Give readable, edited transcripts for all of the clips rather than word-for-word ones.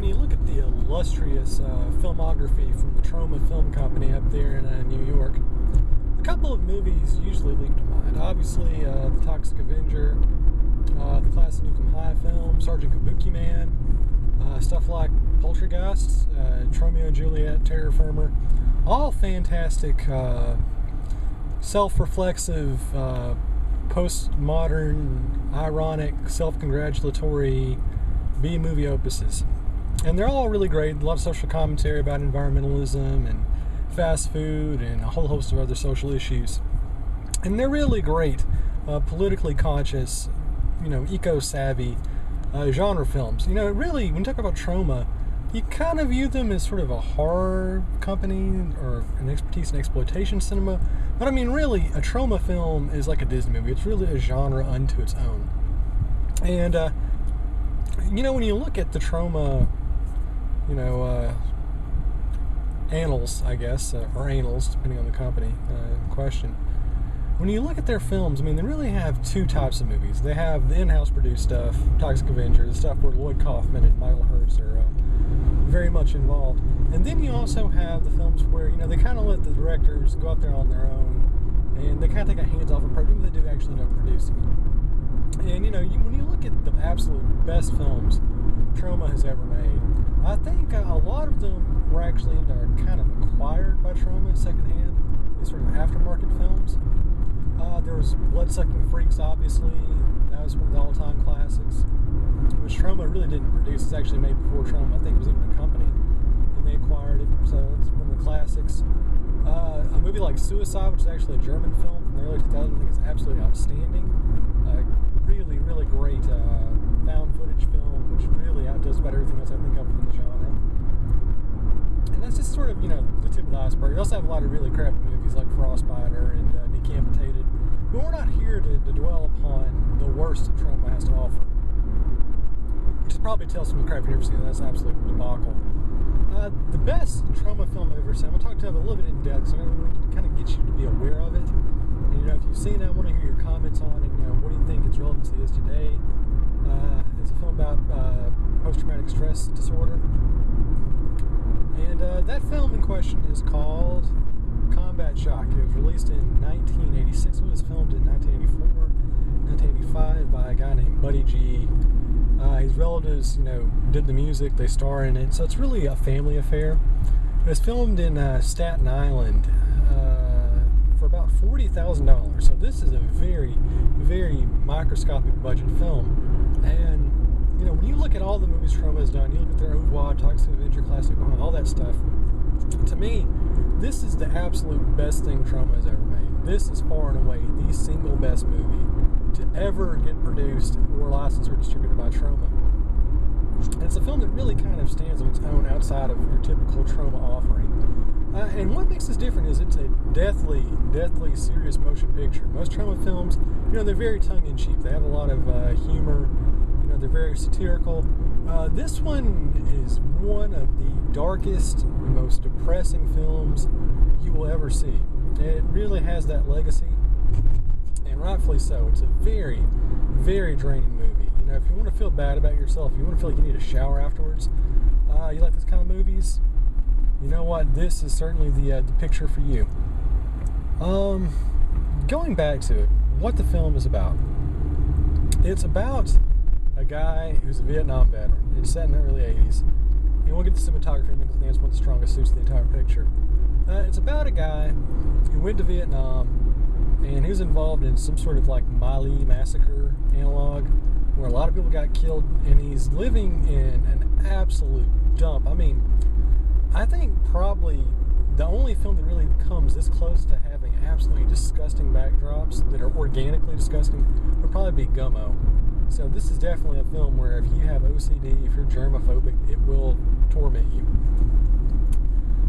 when you look at the illustrious filmography from the Troma Film Company up there in New York, a couple of movies usually leap to mind. Obviously, The Toxic Avenger, the classic Nukem High film, Sergeant Kabuki Man, stuff like Poltergeist, Romeo and Juliet, Terror Firmer, all fantastic, self-reflexive, postmodern, ironic, self-congratulatory B-movie opuses. And they're all really great. A lot of social commentary about environmentalism and fast food and a whole host of other social issues. And they're really great, politically conscious, eco-savvy genre films. Really, when you talk about Troma, you kind of view them as sort of a horror company or an expertise in exploitation cinema. But I mean, really, a Troma film is like a Disney movie. It's really a genre unto its own. And, when you look at the Troma, annals, I guess, or annals, depending on the company in question, when you look at their films, I mean, they really have two types of movies. They have the in-house produced stuff, Toxic Avenger, the stuff where Lloyd Kaufman and Michael Herz are very much involved. And then you also have the films where, they kind of let the directors go out there on their own, and they kind of take a hands-off approach, even they do actually end up producing it. And, when you look at the absolute best films Troma has ever made, I think a lot of them were actually kind of acquired by Troma secondhand, these sort of aftermarket films. There was Blood-Sucking Freaks, obviously. That was one of the all-time classics, which Troma really didn't produce. It's actually made before Troma. I think it was even a company, and they acquired it, so it's one of the classics. A movie like Suicide, which is actually a German film from the early 2000s, I think it's absolutely outstanding. Really, really great found footage film, which really outdoes about everything else I think of in the genre. And that's just sort of, the tip of the iceberg. They also have a lot of really crappy movies like Frostbiter and Decapitated. But we're not here to dwell upon the worst that Troma has to offer. Which is probably tells some crap you've never seen. That's an absolute debacle. The best Troma film I've ever seen, I'm going to talk to you about a little bit in depth, so I'm going to kind of get you to be aware of it. And, if you've seen it, I want to hear your comments on it. What do you think its relevancy is today? It's a film about post-traumatic stress disorder. And that film in question is called Combat Shock. It was released in 1986. It was filmed in 1984, 1985 by a guy named Buddy G. His relatives, did the music. They star in it. So it's really a family affair. It was filmed in Staten Island for about $40,000. So this is a very, very microscopic budget film. And, when you look at all the movies Troma has done, you look at their Ouvroir, Toxic Avenger, Classic, all that stuff, to me, this is the absolute best thing Troma has ever made. This is far and away the single best movie to ever get produced or licensed or distributed by Troma. And it's a film that really kind of stands on its own outside of your typical Troma offering. And what makes this different is it's a deathly serious motion picture. Most Troma films, they're very tongue-in-cheek. They have a lot of humor. They're very satirical. This one is one of the darkest, most depressing films you will ever see. It really has that legacy, and rightfully so. It's a very, very draining movie. If you want to feel bad about yourself, you want to feel like you need a shower afterwards, you like this kind of movies, you know what? This is certainly the picture for you. Going back to it, what the film is about. It's about a guy who's a Vietnam veteran. It's set in the early 80s. You won't get the cinematography because that's one of the strongest suits of the entire picture. It's about a guy who went to Vietnam, and he was involved in some sort of like Mali massacre analog, where a lot of people got killed, and he's living in an absolute dump. I mean, I think probably the only film that really comes this close to having absolutely disgusting backdrops that are organically disgusting would probably be Gummo. So this is definitely a film where if you have OCD, if you're germophobic, it will torment you.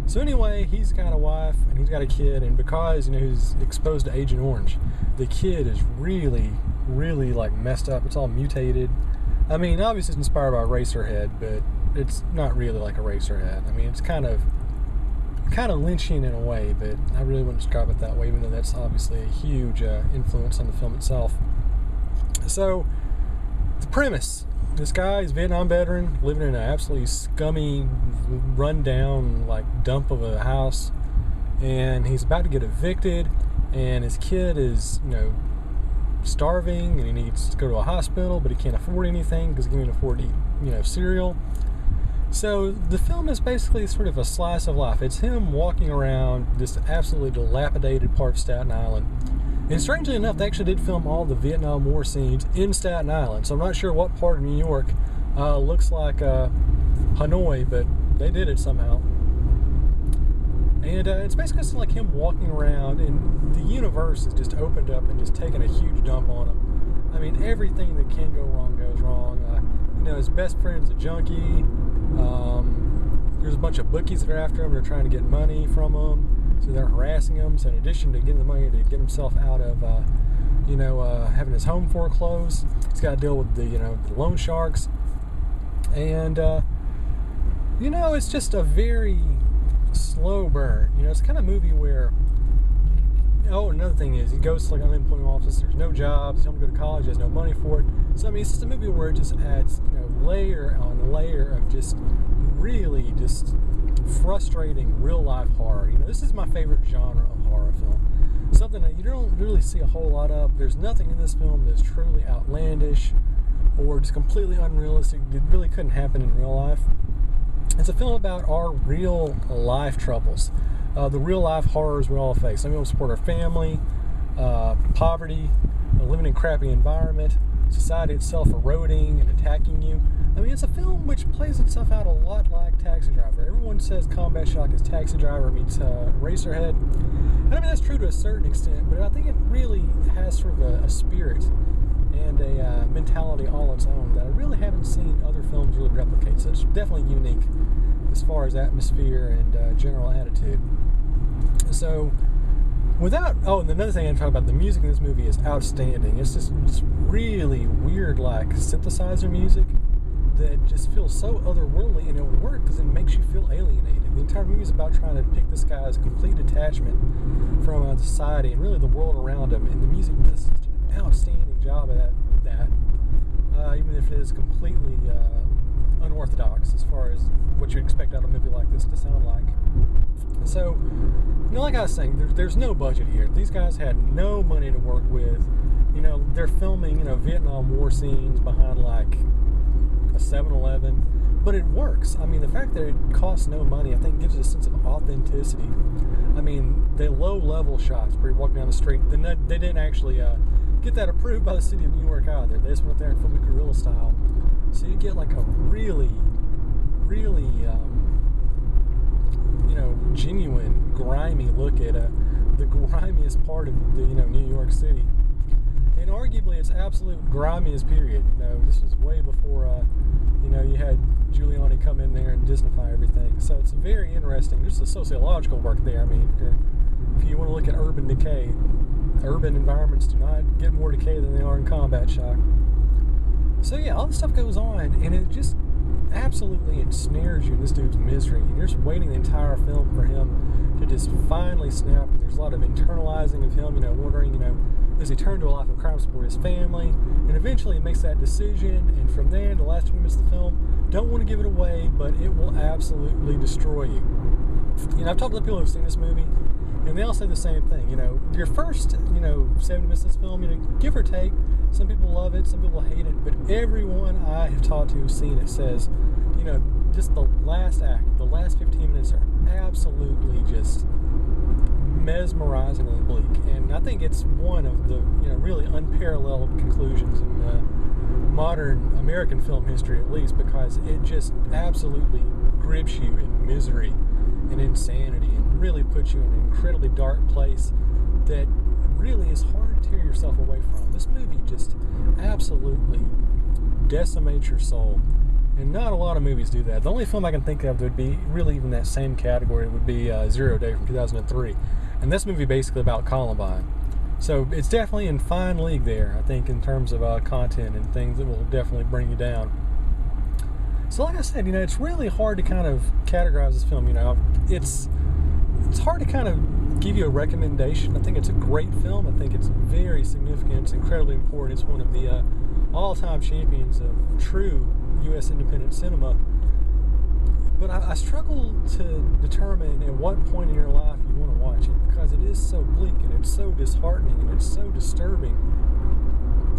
So anyway, he's got a wife and he's got a kid, and because he's exposed to Agent Orange, the kid is really, really like messed up. It's all mutated. I mean, obviously it's inspired by Eraserhead, but it's not really like Eraserhead. I mean, it's kind of Lynchian in a way, but I really wouldn't describe it that way, even though that's obviously a huge influence on the film itself. So the premise this guy is a Vietnam veteran living in an absolutely scummy, run-down like dump of a house, and he's about to get evicted, and his kid is, starving, and he needs to go to a hospital, but he can't afford anything because he can't afford to eat, cereal. So the film is basically sort of a slice of life. It's him walking around this absolutely dilapidated part of Staten Island. And strangely enough, they actually did film all the Vietnam War scenes in Staten Island. So I'm not sure what part of New York looks like Hanoi, but they did it somehow. And it's basically just like him walking around, and the universe has just opened up and just taken a huge dump on him. I mean, everything that can go wrong goes wrong. His best friend's a junkie. There's a bunch of bookies that are after him. They're trying to get money from him, so they're harassing him. So in addition to getting the money to get himself out of, having his home foreclosed, he's got to deal with the loan sharks. And it's just a very slow burn. It's the kind of movie where, another thing is, he goes to like an unemployment office, there's no jobs, tell him to go to college, he has no money for it. So it's just a movie where it just adds, layer on layer of just really just frustrating real life horror. This is my favorite genre of horror film. Something that you don't really see a whole lot of. There's nothing in this film that's truly outlandish or just completely unrealistic. It really couldn't happen in real life. It's a film about our real life troubles, the real life horrors we all face. We don't support our family, poverty, living in a crappy environment, society itself eroding and attacking you. It's a film which plays itself out a lot like Taxi Driver. Everyone says Combat Shock is Taxi Driver meets Eraserhead. And that's true to a certain extent, but I think it really has sort of a spirit and a mentality all its own that I really haven't seen other films really replicate. So it's definitely unique as far as atmosphere and general attitude. So and another thing I talk about, the music in this movie is outstanding. It's just really weird, like synthesizer music that just feels so otherworldly, and it works because it makes you feel alienated. The entire movie is about trying to pick this guy's complete detachment from society and really the world around him, and the music does such an outstanding job of that even if it is completely unorthodox as far as what you'd expect out of a movie like this to sound like. So, like I was saying, there's no budget here. These guys had no money to work with. They're filming, Vietnam War scenes behind like a 7-Eleven, but it works. The fact that it costs no money, I think, gives it a sense of authenticity. The low-level shots where you're walking down the street, they didn't actually get that approved by the city of New York either. They just went up there and filmed it guerrilla style. So you get like a really, really, genuine, grimy look at the grimiest part of the, New York City. And arguably its absolute grimiest period. This was way before, you had Giuliani come in there and Disneyfy everything. So it's very interesting. There's a sociological work there. If you want to look at urban decay, urban environments do not get more decay than they are in Combat Shock. So yeah, all this stuff goes on, and it just absolutely ensnares you in this dude's misery. And you're just waiting the entire film for him to just finally snap. There's a lot of internalizing of him, wondering, does he turn to a life of crime to support his family? And eventually he makes that decision, and from there, the last 2 minutes of the film, don't want to give it away, but it will absolutely destroy you. I've talked to people who've seen this movie, and they all say the same thing. Your first, 70 minutes of this film, give or take, some people love it, some people hate it, but everyone I have talked to who's seen it says, just the last act, the last 15 minutes are absolutely just mesmerizingly bleak. And I think it's one of the, really unparalleled conclusions in modern American film history, at least, because it just absolutely grips you in misery and insanity and really puts you in an incredibly dark place that really is hard to tear yourself away from. This movie just absolutely decimates your soul, and not a lot of movies do that. The only film I can think of that would be really even that same category would be 0 Day from 2003, and this movie basically about Columbine. So it's definitely in fine league there, I think, in terms of content and things that will definitely bring you down. So like I said, it's really hard to kind of categorize this film. It's hard to kind of give you a recommendation. I think it's a great film. I think it's very significant. It's incredibly important. It's one of the all-time champions of true U.S. independent cinema. But I struggle to determine at what point in your life you want to watch it, because it is so bleak and it's so disheartening and it's so disturbing.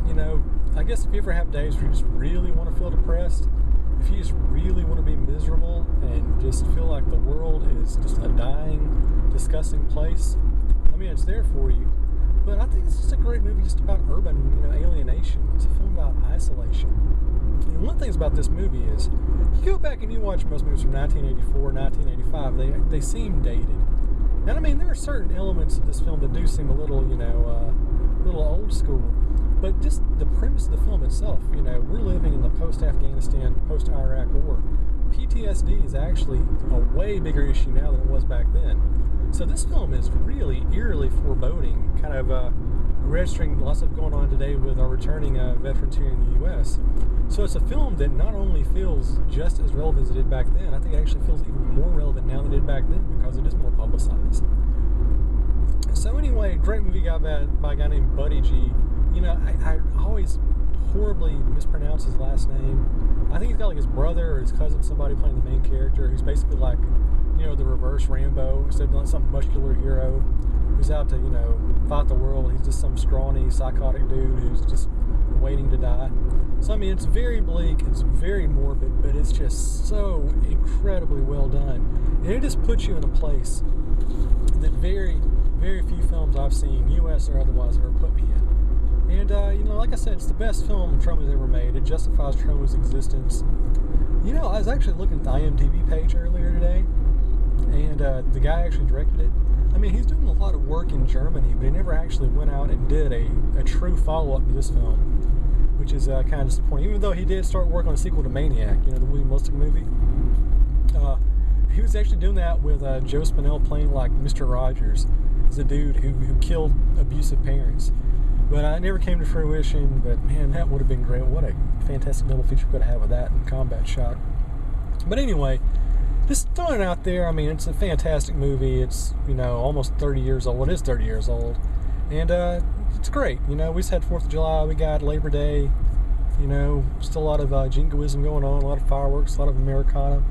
You know, I guess if you ever have days where you just really want to feel depressed, if you just really want to be miserable and just feel like the world is just a dying, disgusting place, I mean, it's there for you. But I think it's just a great movie just about urban, alienation. It's a film about isolation. And one of the things about this movie is, you go back and you watch most movies from 1984, 1985, they seem dated. And I mean, there are certain elements of this film that do seem a little, little old school. But just the premise of the film itself, we're living in the post-Afghanistan, post-Iraq war. PTSD is actually a way bigger issue now than it was back then. So this film is really eerily foreboding, kind of registering lots of going on today with our returning veterans here in the U.S. So it's a film that not only feels just as relevant as it did back then, I think it actually feels even more relevant now than it did back then because it is more publicized. So anyway, great movie by a guy named Buddy G. I always horribly mispronounce his last name. I think he's got like his brother or his cousin, somebody playing the main character, who's basically like, the reverse Rambo, instead of some muscular hero who's out to, fight the world. He's just some scrawny, psychotic dude who's just waiting to die. So, I mean, it's very bleak, it's very morbid, but it's just so incredibly well done. And it just puts you in a place that very, very few films I've seen, U.S. or otherwise, have ever put me in. And, like I said, it's the best film Troma's ever made. It justifies Troma's existence. I was actually looking at the IMDb page earlier today, and the guy actually directed it. I mean, he's doing a lot of work in Germany, but he never actually went out and did a true follow-up to this film, which is kind of disappointing. Even though he did start work on a sequel to Maniac, the William Lustig movie. He was actually doing that with Joe Spinell playing like Mr. Rogers, as a dude who killed abusive parents. But it never came to fruition, but man, that would have been great. What a fantastic double feature we could have with that and Combat Shock. But anyway, just throwing it out there, I mean, it's a fantastic movie. It's, almost 30 years old. It is 30 years old. And it's great. We just had 4th of July, we got Labor Day, still a lot of jingoism going on, a lot of fireworks, a lot of Americana.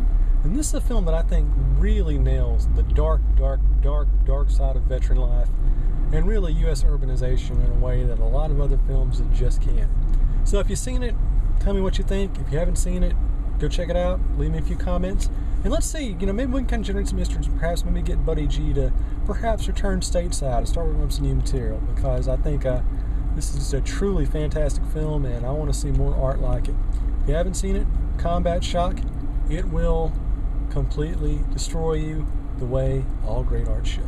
And this is a film that I think really nails the dark, dark, dark, dark side of veteran life and really U.S. urbanization in a way that a lot of other films just can't. So if you've seen it, tell me what you think. If you haven't seen it, go check it out. Leave me a few comments. And let's see, maybe we can kind of generate some interest and perhaps maybe get Buddy G to perhaps return stateside and start working on some new material, because I think this is just a truly fantastic film and I want to see more art like it. If you haven't seen it, Combat Shock, it will completely destroy you the way all great art should.